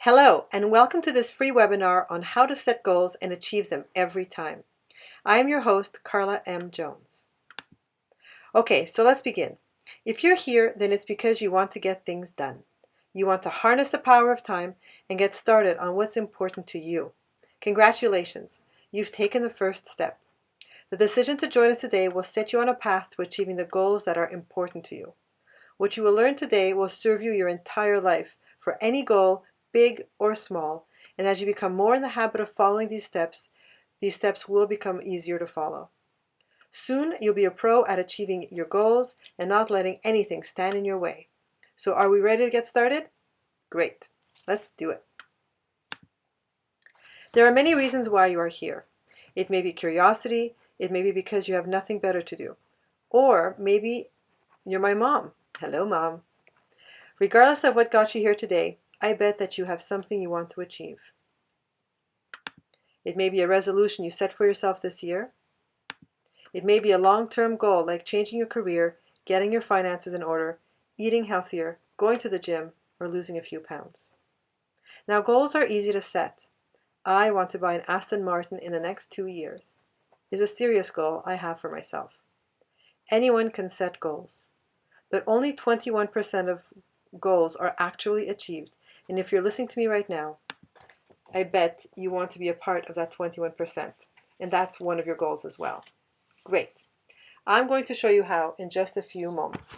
Hello, and welcome to this free webinar on how to set goals and achieve them every time. I am your host, Carla M. Jones. Okay, so let's begin. If you're here, then it's because you want to get things done. You want to harness the power of time and get started on what's important to you. Congratulations, you've taken the first step. The decision to join us today will set you on a path to achieving the goals that are important to you. What you will learn today will serve you your entire life for any goal, big or small, and as you become more in the habit of following these steps will become easier to follow. Soon you'll be a pro at achieving your goals and not letting anything stand in your way. So are we ready to get started? Great, let's do it. There are many reasons why you are here. It may be curiosity, it may be because you have nothing better to do, or maybe you're my mom. Hello, Mom. Regardless of what got you here today, I bet that you have something you want to achieve. It may be a resolution you set for yourself this year. It may be a long-term goal like changing your career, getting your finances in order, eating healthier, going to the gym, or losing a few pounds. Now, goals are easy to set. I want to buy an Aston Martin in the next 2 years. Is a serious goal I have for myself. Anyone can set goals, but only 21% of goals are actually achieved. And if you're listening to me right now, I bet you want to be a part of that 21%. And that's one of your goals as well. Great. I'm going to show you how in just a few moments.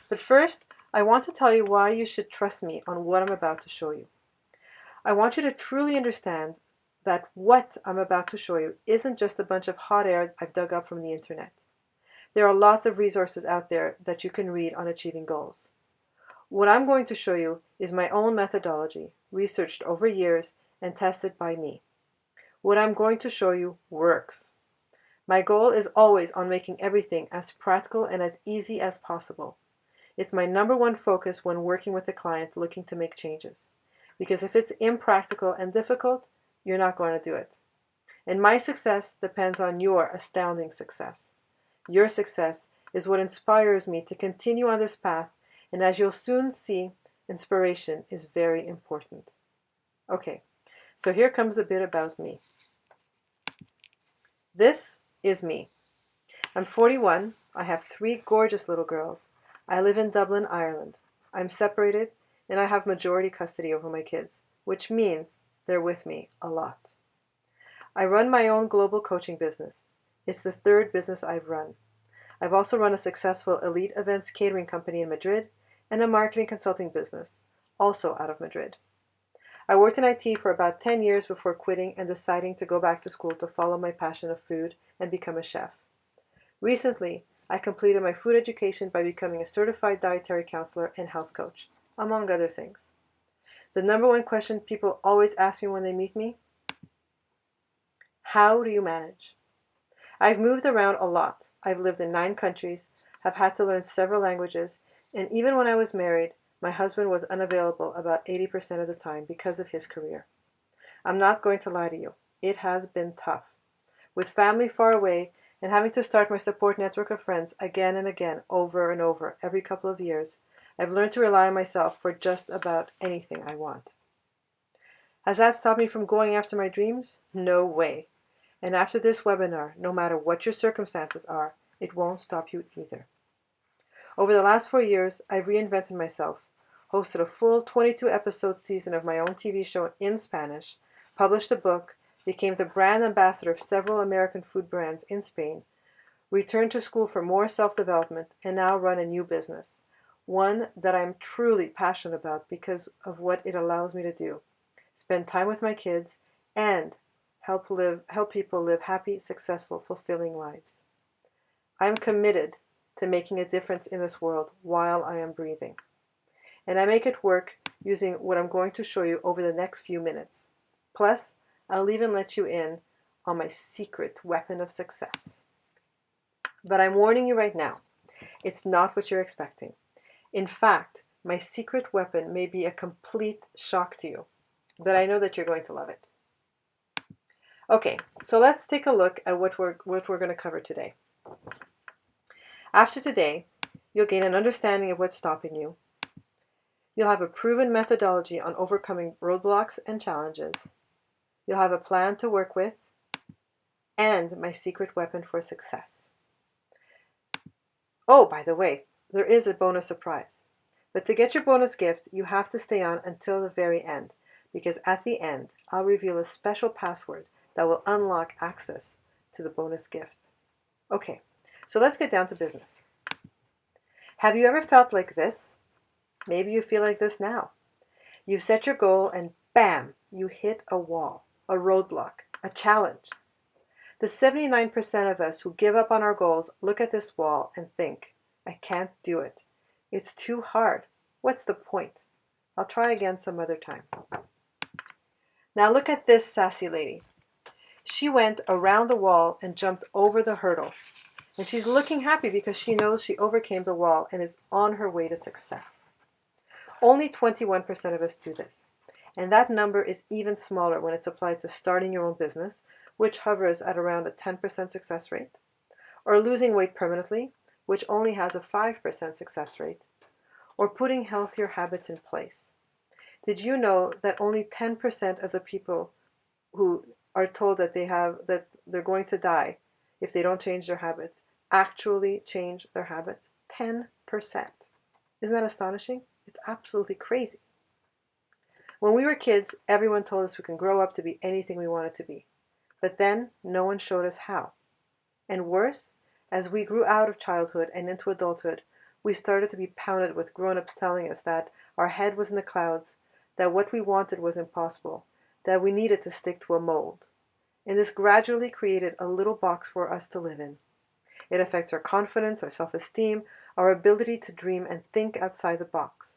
But first, I want to tell you why you should trust me on what I'm about to show you. I want you to truly understand that what I'm about to show you isn't just a bunch of hot air I've dug up from the internet. There are lots of resources out there that you can read on achieving goals. What I'm going to show you is my own methodology, researched over years and tested by me. What I'm going to show you works. My goal is always on making everything as practical and as easy as possible. It's my number one focus when working with a client looking to make changes. Because if it's impractical and difficult, you're not going to do it. And my success depends on your astounding success. Your success is what inspires me to continue on this path, and as you'll soon see, inspiration is very important. Okay, so here comes a bit about me. This is me. I'm 41, I have 3 gorgeous little girls. I live in Dublin, Ireland. I'm separated, and I have majority custody over my kids, which means they're with me a lot. I run my own global coaching business. It's the 3rd business I've run. I've also run a successful elite events catering company in Madrid and a marketing consulting business, also out of Madrid. I worked in IT for about 10 years before quitting and deciding to go back to school to follow my passion of food and become a chef. Recently, I completed my food education by becoming a certified dietary counselor and health coach, among other things. The number one question people always ask me when they meet me: how do you manage? I've moved around a lot. I've lived in 9 countries, have had to learn several languages, and even when I was married, my husband was unavailable about 80% of the time because of his career. I'm not going to lie to you. It has been tough. With family far away and having to start my support network of friends again and again, over and over, every couple of years, I've learned to rely on myself for just about anything I want. Has that stopped me from going after my dreams? No way. And after this webinar, no matter what your circumstances are, it won't stop you either. Over the last 4 years, I've reinvented myself, hosted a full 22-episode season of my own TV show in Spanish, published a book, became the brand ambassador of several American food brands in Spain, returned to school for more self-development, and now run a new business, one that I'm truly passionate about because of what it allows me to do: spend time with my kids and help people live happy, successful, fulfilling lives. I'm committed to making a difference in this world while I am breathing. And I make it work using what I'm going to show you over the next few minutes. Plus, I'll even let you in on my secret weapon of success. But I'm warning you right now, it's not what you're expecting. In fact, my secret weapon may be a complete shock to you, but I know that you're going to love it. Okay, so let's take a look at what we're going to cover today. After today, you'll gain an understanding of what's stopping you. You'll have a proven methodology on overcoming roadblocks and challenges. You'll have a plan to work with, and my secret weapon for success. Oh, by the way, there is a bonus surprise. But to get your bonus gift, you have to stay on until the very end, because at the end, I'll reveal a special password that will unlock access to the bonus gift. Okay, so let's get down to business. Have you ever felt like this? Maybe you feel like this now. You set your goal and bam, you hit a wall, a roadblock, a challenge. The 79% of us who give up on our goals look at this wall and think, I can't do it. It's too hard. What's the point? I'll try again some other time. Now look at this sassy lady. She went around the wall and jumped over the hurdle. And she's looking happy because she knows she overcame the wall and is on her way to success. Only 21% of us do this. And that number is even smaller when it's applied to starting your own business, which hovers at around a 10% success rate, or losing weight permanently, which only has a 5% success rate, or putting healthier habits in place. Did you know that only 10% of the people who are told that they're going to die if they don't change their habits actually change their habits? 10%. Isn't that astonishing? It's absolutely crazy. When we were kids, everyone told us we can grow up to be anything we wanted to be. But then no one showed us how. And worse, as we grew out of childhood and into adulthood, we started to be pounded with grown-ups telling us that our head was in the clouds, that what we wanted was impossible, that we needed to stick to a mold. And this gradually created a little box for us to live in. It affects our confidence, our self-esteem, our ability to dream and think outside the box.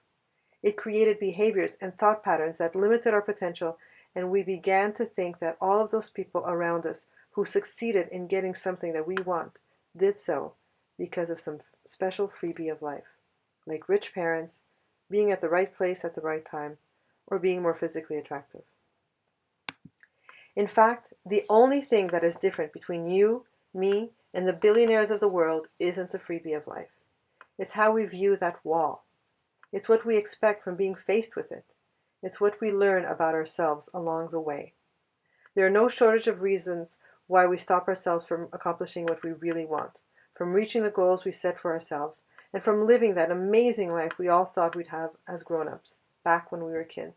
It created behaviors and thought patterns that limited our potential, and we began to think that all of those people around us who succeeded in getting something that we want did so because of some special freebie of life, like rich parents, being at the right place at the right time, or being more physically attractive. In fact, the only thing that is different between you, me, and the billionaires of the world isn't the freebie of life. It's how we view that wall. It's what we expect from being faced with it. It's what we learn about ourselves along the way. There are no shortage of reasons why we stop ourselves from accomplishing what we really want, from reaching the goals we set for ourselves, and from living that amazing life we all thought we'd have as grown-ups, back when we were kids.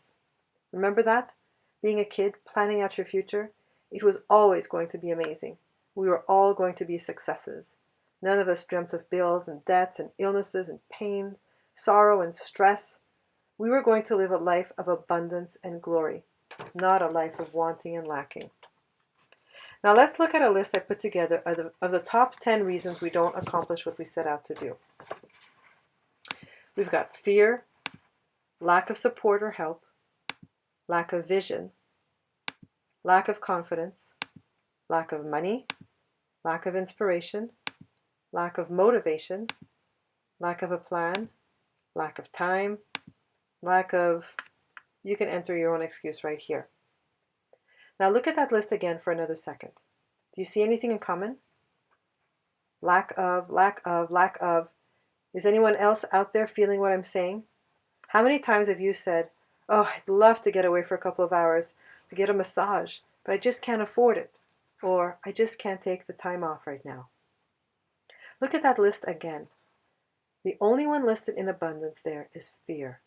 Remember that? Being a kid, planning out your future, it was always going to be amazing. We were all going to be successes. None of us dreamt of bills and debts and illnesses and pain, sorrow and stress. We were going to live a life of abundance and glory, not a life of wanting and lacking. Now let's look at a list I put together of the top 10 reasons we don't accomplish what we set out to do. We've got fear, lack of support or help, lack of vision, lack of confidence, lack of money, lack of inspiration, lack of motivation, lack of a plan, lack of time, you can enter your own excuse right here. Now look at that list again for another second. Do you see anything in common? Lack of, lack of, lack of. Is anyone else out there feeling what I'm saying? How many times have you said, oh, I'd love to get away for a couple of hours to get a massage, but I just can't afford it. Or I just can't take the time off right now. Look at that list again. The only one listed in abundance there is fear.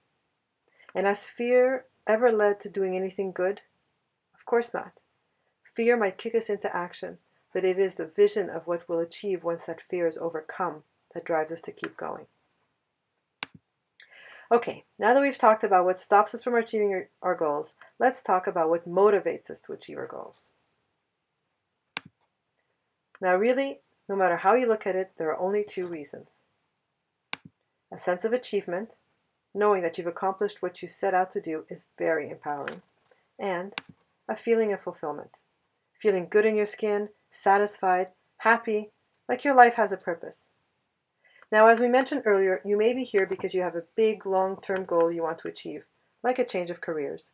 And has fear ever led to doing anything good? Of course not. Fear might kick us into action, but it is the vision of what we'll achieve once that fear is overcome that drives us to keep going. Okay, now that we've talked about what stops us from achieving our goals, let's talk about what motivates us to achieve our goals. Now really, no matter how you look at it, there are only two reasons. A sense of achievement, knowing that you've accomplished what you set out to do is very empowering, and a feeling of fulfillment. Feeling good in your skin, satisfied, happy, like your life has a purpose. Now, as we mentioned earlier, you may be here because you have a big long-term goal you want to achieve, like a change of careers.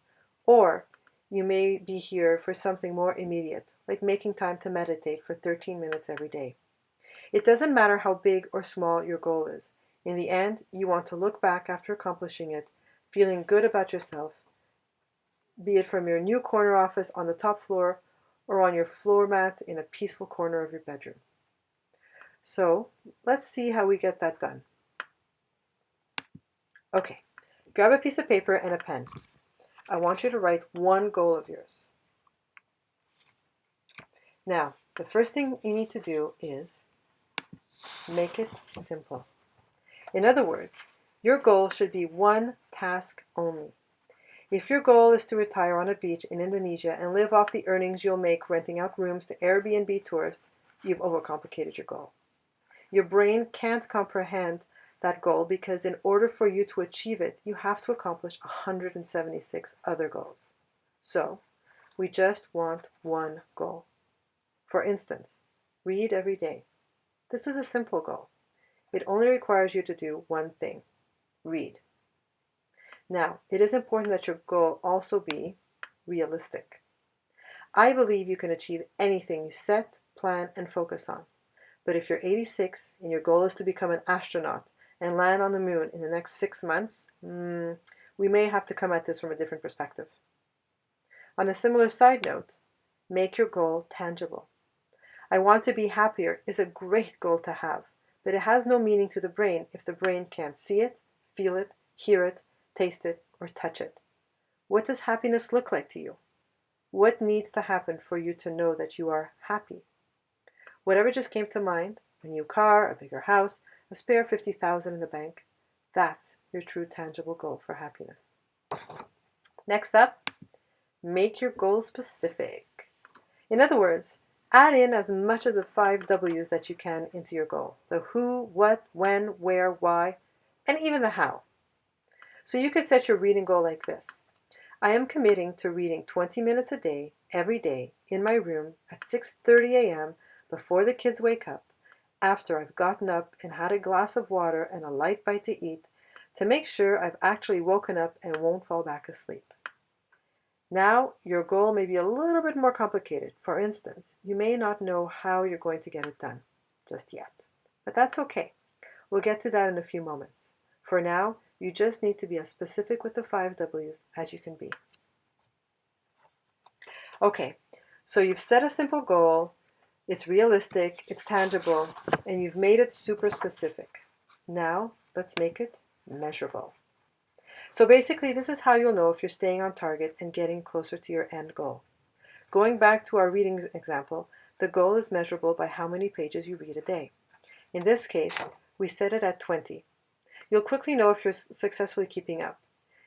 Or you may be here for something more immediate, like making time to meditate for 13 minutes every day. It doesn't matter how big or small your goal is. In the end, you want to look back after accomplishing it, feeling good about yourself, be it from your new corner office on the top floor or on your floor mat in a peaceful corner of your bedroom. So let's see how we get that done. Okay, grab a piece of paper and a pen. I want you to write one goal of yours. Now, the first thing you need to do is make it simple. In other words, your goal should be one task only. If your goal is to retire on a beach in Indonesia and live off the earnings you'll make renting out rooms to Airbnb tourists, you've overcomplicated your goal. Your brain can't comprehend that goal because in order for you to achieve it, you have to accomplish 176 other goals. So, we just want one goal. For instance, read every day. This is a simple goal. It only requires you to do one thing: read. Now, it is important that your goal also be realistic. I believe you can achieve anything you set, plan, and focus on. But if you're 86 and your goal is to become an astronaut and land on the moon in the next 6 months, we may have to come at this from a different perspective. On a similar side note, make your goal tangible. I want to be happier is a great goal to have, but it has no meaning to the brain if the brain can't see it, feel it, hear it, taste it, or touch it. What does happiness look like to you? What needs to happen for you to know that you are happy? Whatever just came to mind, a new car, a bigger house, a spare 50,000 in the bank, that's your true tangible goal for happiness. Next up, make your goal specific. In other words, add in as much of the 5 W's that you can into your goal. The who, what, when, where, why, and even the how. So you could set your reading goal like this. I am committing to reading 20 minutes a day, every day, in my room at 6:30 a.m. before the kids wake up, after I've gotten up and had a glass of water and a light bite to eat, to make sure I've actually woken up and won't fall back asleep. Now, your goal may be a little bit more complicated. For instance, you may not know how you're going to get it done just yet. But that's okay. We'll get to that in a few moments. For now, you just need to be as specific with the 5 W's as you can be. Okay, so you've set a simple goal, it's realistic, it's tangible, and you've made it super specific. Now, let's make it measurable. So basically, this is how you'll know if you're staying on target and getting closer to your end goal. Going back to our reading example, the goal is measurable by how many pages you read a day. In this case, we set it at 20. You'll quickly know if you're successfully keeping up.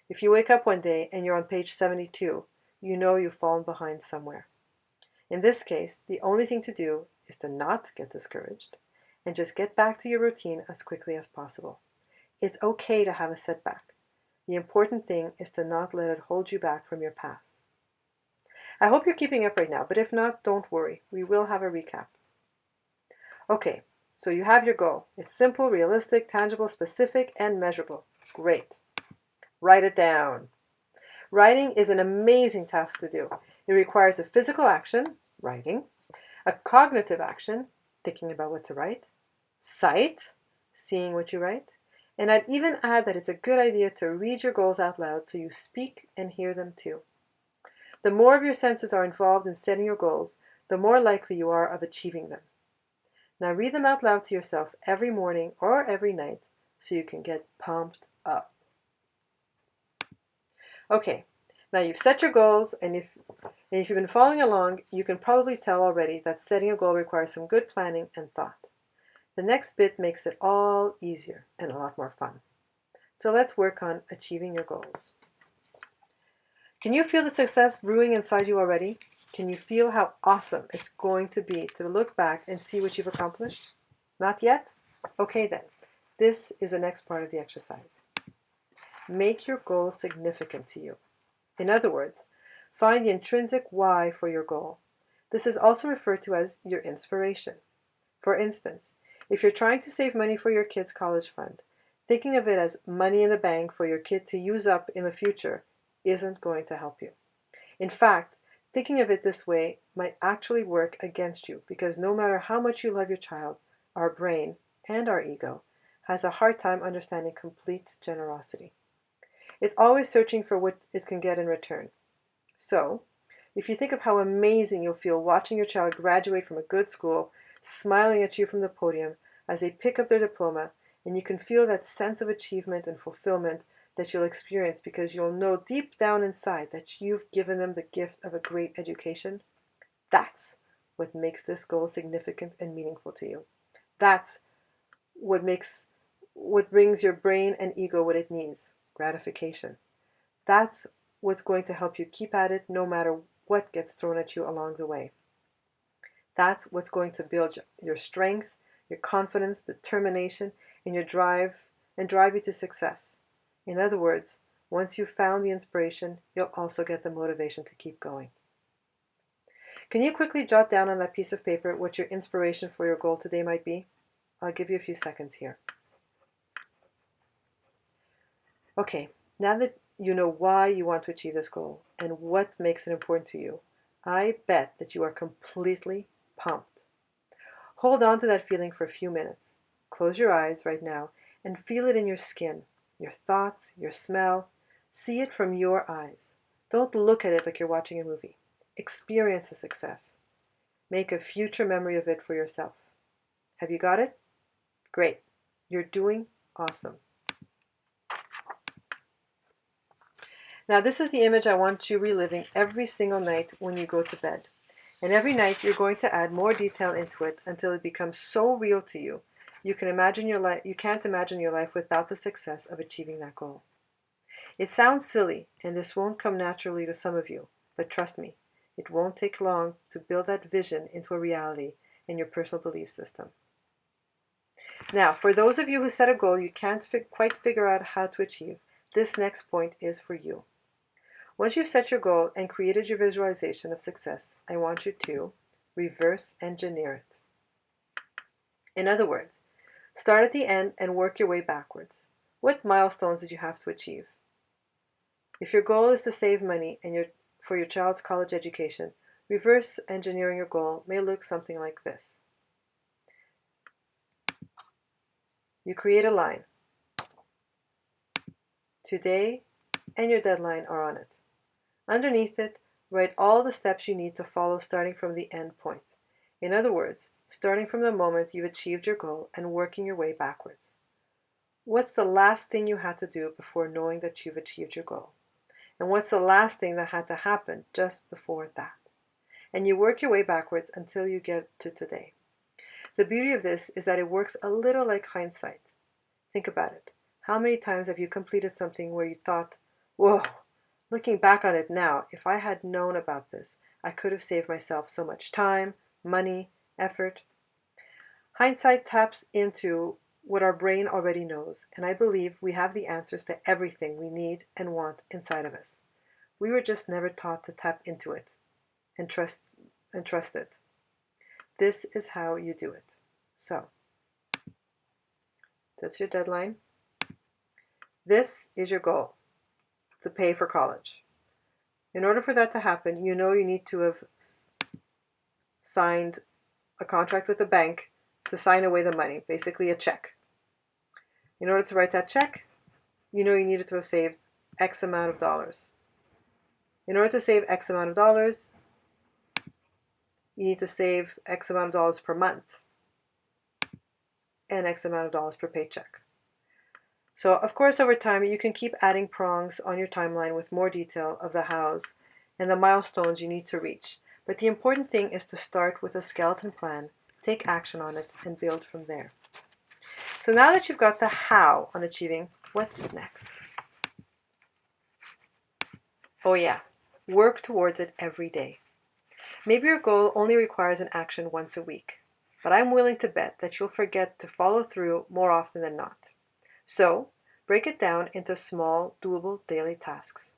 If you wake up one day and you're on page 72, you know you've fallen behind somewhere. In this case, the only thing to do is to not get discouraged and just get back to your routine as quickly as possible. It's okay to have a setback. The important thing is to not let it hold you back from your path. I hope you're keeping up right now, but if not, don't worry. We will have a recap. Okay, so you have your goal. It's simple, realistic, tangible, specific, and measurable. Great. Write it down. Writing is an amazing task to do. It requires a physical action, writing, a cognitive action, thinking about what to write, sight, seeing what you write, and I'd even add that it's a good idea to read your goals out loud so you speak and hear them too. The more of your senses are involved in setting your goals, the more likely you are of achieving them. Now read them out loud to yourself every morning or every night so you can get pumped up. Okay, now you've set your goals, and if you've been following along, you can probably tell already that setting a goal requires some good planning and thought. The next bit makes it all easier and a lot more fun. So let's work on achieving your goals. Can you feel the success brewing inside you already? Can you feel how awesome it's going to be to look back and see what you've accomplished? Not yet? Okay then. This is the next part of the exercise. Make your goal significant to you. In other words, find the intrinsic why for your goal. This is also referred to as your inspiration. For instance, if you're trying to save money for your kid's college fund, thinking of it as money in the bank for your kid to use up in the future isn't going to help you. In fact, thinking of it this way might actually work against you because no matter how much you love your child, our brain and our ego has a hard time understanding complete generosity. It's always searching for what it can get in return. So, if you think of how amazing you'll feel watching your child graduate from a good school, smiling at you from the podium as they pick up their diploma, and you can feel that sense of achievement and fulfillment that you'll experience because you'll know deep down inside that you've given them the gift of a great education, that's what makes this goal significant and meaningful to you. That's what brings your brain and ego what it needs, gratification. That's what's going to help you keep at it no matter what gets thrown at you along the way. That's what's going to build your strength, your confidence, determination, and your drive, and drive you to success. In other words, once you've found the inspiration, you'll also get the motivation to keep going. Can you quickly jot down on that piece of paper what your inspiration for your goal today might be? I'll give you a few seconds here. Okay, now that you know why you want to achieve this goal and what makes it important to you, I bet that you are completely pumped. Hold on to that feeling for a few minutes. Close your eyes right now and feel it in your skin, your thoughts, your smell. See it from your eyes. Don't look at it like you're watching a movie. Experience the success. Make a future memory of it for yourself. Have you got it? Great. You're doing awesome. Now this is the image I want you reliving every single night when you go to bed. And every night you're going to add more detail into it until it becomes so real to you, you can't imagine your life without the success of achieving that goal. It sounds silly, and this won't come naturally to some of you, but trust me, it won't take long to build that vision into a reality in your personal belief system. Now, for those of you who set a goal you can't quite figure out how to achieve, this next point is for you. Once you've set your goal and created your visualization of success, I want you to reverse engineer it. In other words, start at the end and work your way backwards. What milestones did you have to achieve? If your goal is to save money for your child's college education, reverse engineering your goal may look something like this. You create a line. Today and your deadline are on it. Underneath it, write all the steps you need to follow starting from the end point. In other words, starting from the moment you've achieved your goal and working your way backwards. What's the last thing you had to do before knowing that you've achieved your goal? And what's the last thing that had to happen just before that? And you work your way backwards until you get to today. The beauty of this is that it works a little like hindsight. Think about it. How many times have you completed something where you thought, whoa, looking back on it now, if I had known about this, I could have saved myself so much time, money, effort. Hindsight taps into what our brain already knows, and I believe we have the answers to everything we need and want inside of us. We were just never taught to tap into it and trust it. This is how you do it. So, that's your deadline. This is your goal, to pay for college. In order for that to happen, you know you need to have signed a contract with a bank to sign away the money, basically a check. In order to write that check, you know you needed to have saved X amount of dollars. In order to save X amount of dollars, you need to save X amount of dollars per month and X amount of dollars per paycheck. So, of course, over time, you can keep adding prongs on your timeline with more detail of the hows and the milestones you need to reach. But the important thing is to start with a skeleton plan, take action on it, and build from there. So now that you've got the how on achieving, what's next? Oh yeah, work towards it every day. Maybe your goal only requires an action once a week, but I'm willing to bet that you'll forget to follow through more often than not. So, break it down into small, doable daily tasks.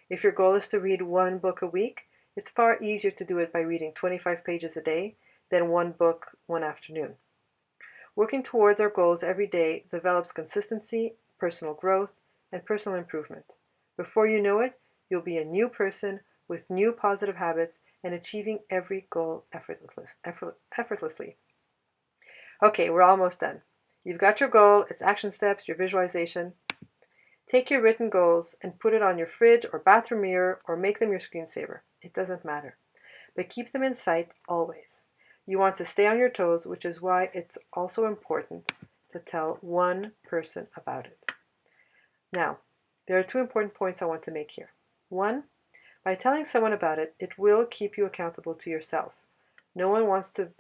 If your goal is to read one book a week, it's far easier to do it by reading 25 pages a day than one book one afternoon. Working towards our goals every day develops consistency, personal growth, and personal improvement. Before you know it, you'll be a new person with new positive habits and achieving every goal effortlessly. Okay, we're almost done. You've got your goal, its action steps, your visualization. Take your written goals and put it on your fridge or bathroom mirror or make them your screensaver. It doesn't matter. But keep them in sight always. You want to stay on your toes, which is why it's also important to tell one person about it. Now, there are two important points I want to make here. One, by telling someone about it, it will keep you accountable to yourself. No one wants to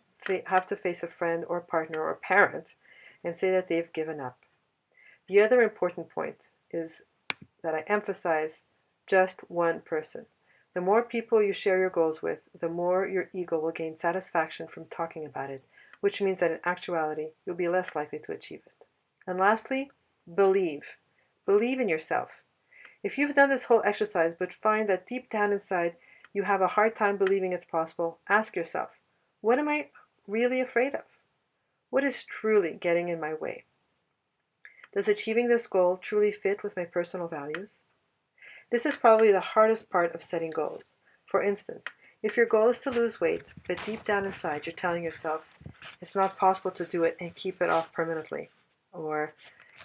have to face a friend or partner or parent and say that they've given up. The other important point is that I emphasize just one person. The more people you share your goals with, the more your ego will gain satisfaction from talking about it, which means that in actuality, you'll be less likely to achieve it. And lastly, believe. Believe in yourself. If you've done this whole exercise but find that deep down inside you have a hard time believing it's possible, ask yourself, what am I really afraid of? What is truly getting in my way? Does achieving this goal truly fit with my personal values? This is probably the hardest part of setting goals. For instance, if your goal is to lose weight, but deep down inside you're telling yourself it's not possible to do it and keep it off permanently. Or,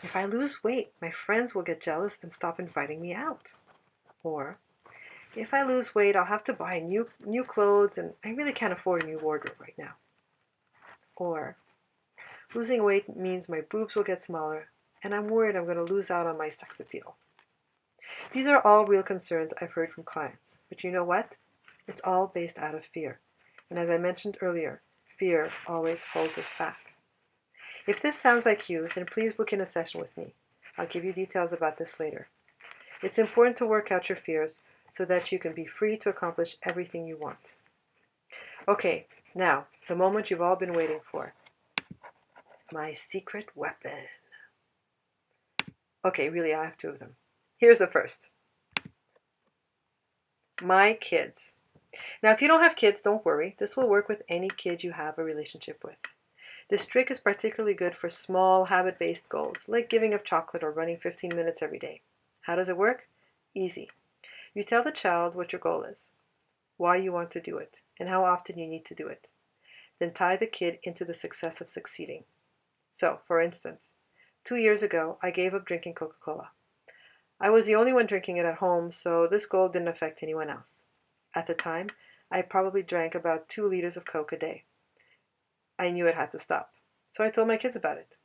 if I lose weight, my friends will get jealous and stop inviting me out. Or, if I lose weight, I'll have to buy new clothes and I really can't afford a new wardrobe right now. Or, losing weight means my boobs will get smaller and I'm worried I'm going to lose out on my sex appeal. These are all real concerns I've heard from clients. But you know what? It's all based out of fear. And as I mentioned earlier, fear always holds us back. If this sounds like you, then please book in a session with me. I'll give you details about this later. It's important to work out your fears so that you can be free to accomplish everything you want. Okay, now, the moment you've all been waiting for. My secret weapon. Okay, really, I have two of them. Here's the first. My kids. Now, if you don't have kids, don't worry. This will work with any kid you have a relationship with. This trick is particularly good for small habit-based goals, like giving up chocolate or running 15 minutes every day. How does it work? Easy. You tell the child what your goal is, why you want to do it, and how often you need to do it. Then tie the kid into the success of succeeding. So, for instance, 2 years ago, I gave up drinking Coca-Cola. I was the only one drinking it at home, so this goal didn't affect anyone else. At the time, I probably drank about 2 liters of Coke a day. I knew it had to stop, so I told my kids about it.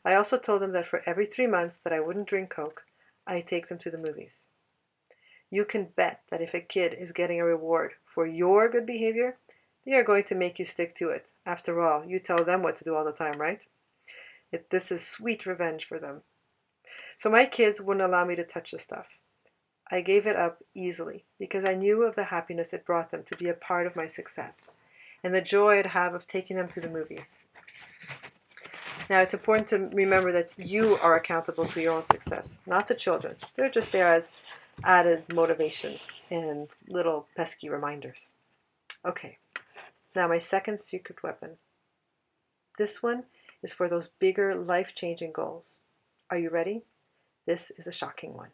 I also told them that for every 3 months that I wouldn't drink Coke, I'd take them to the movies. You can bet that if a kid is getting a reward for your good behavior, they are going to make you stick to it. After all, you tell them what to do all the time, right? This is sweet revenge for them. So my kids wouldn't allow me to touch the stuff. I gave it up easily because I knew of the happiness it brought them to be a part of my success and the joy I'd have of taking them to the movies. Now, it's important to remember that you are accountable to your own success, not the children. They're just there as added motivation and little pesky reminders. Okay, now my second secret weapon. This one is for those bigger, life-changing goals. Are you ready? This is a shocking one.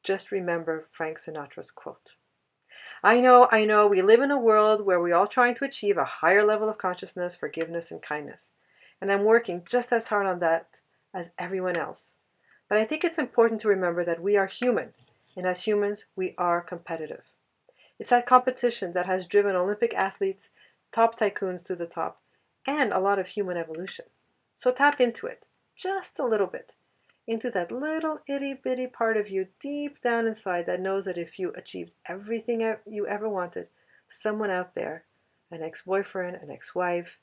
Just remember Frank Sinatra's quote. I know, we live in a world where we're all trying to achieve a higher level of consciousness, forgiveness, and kindness. And I'm working just as hard on that as everyone else. But I think it's important to remember that we are human, and as humans, we are competitive. It's that competition that has driven Olympic athletes, top tycoons to the top, and a lot of human evolution. So tap into it, just a little bit, into that little itty-bitty part of you deep down inside that knows that if you achieved everything you ever wanted, someone out there, an ex-boyfriend, an ex-wife,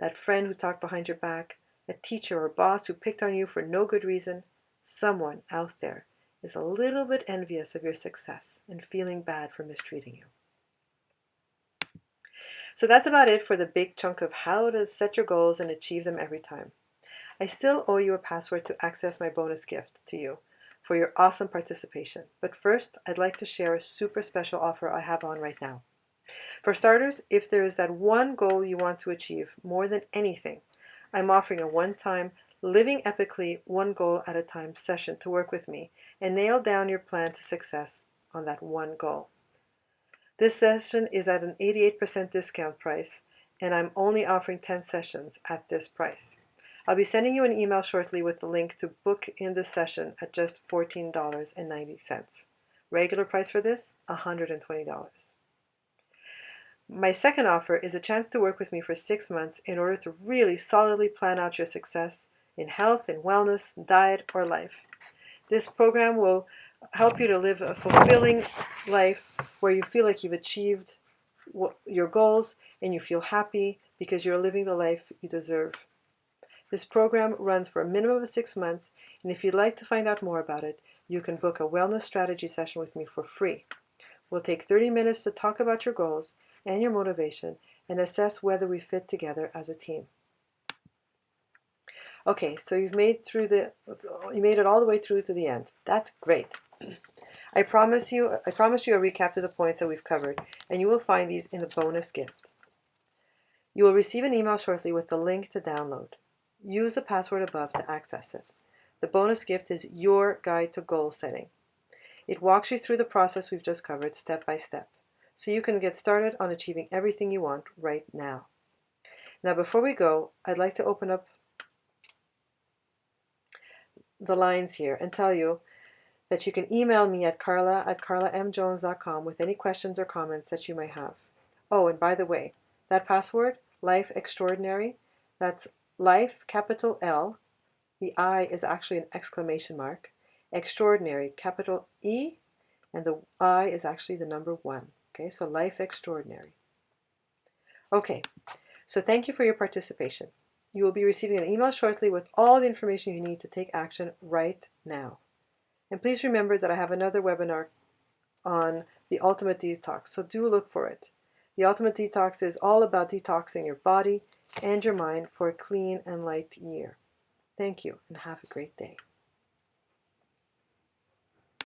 that friend who talked behind your back, a teacher or boss who picked on you for no good reason, someone out there is a little bit envious of your success and feeling bad for mistreating you. So that's about it for the big chunk of how to set your goals and achieve them every time. I still owe you a password to access my bonus gift to you for your awesome participation. But first, I'd like to share a super special offer I have on right now. For starters, if there is that one goal you want to achieve more than anything, I'm offering a one-time Living Epically One Goal at a Time session to work with me and nail down your plan to success on that one goal. This session is at an 88% discount price, and I'm only offering 10 sessions at this price. I'll be sending you an email shortly with the link to book in this session at just $14.90. Regular price for this, $120. My second offer is a chance to work with me for 6 months in order to really solidly plan out your success in health and wellness, diet, or life. This program will help you to live a fulfilling life where you feel like you've achieved your goals and you feel happy because you're living the life you deserve. This program runs for a minimum of 6 months, and if you'd like to find out more about it, you can book a wellness strategy session with me for free. We'll take 30 minutes to talk about your goals and your motivation and assess whether we fit together as a team. Okay, so you made it all the way through to the end. That's great. I promise you a recap to the points that we've covered, and you will find these in the bonus gift. You will receive an email shortly with the link to download. Use the password above to access it. The bonus gift is your guide to goal setting. It walks you through the process we've just covered step by step, so you can get started on achieving everything you want right now. Now, before we go, I'd like to open up the lines here and tell you that you can email me at carla@carlamjones.com with any questions or comments that you may have. Oh, and by the way, that password, Life Extraordinary, that's Life, capital L, the I is actually an exclamation mark, Extraordinary, capital E, and the I is actually the number 1. Okay, so Life Extraordinary. Okay, so thank you for your participation. You will be receiving an email shortly with all the information you need to take action right now. And please remember that I have another webinar on the Ultimate Detox, so do look for it. The Ultimate Detox is all about detoxing your body and your mind for a clean and light year. Thank you, and have a great day.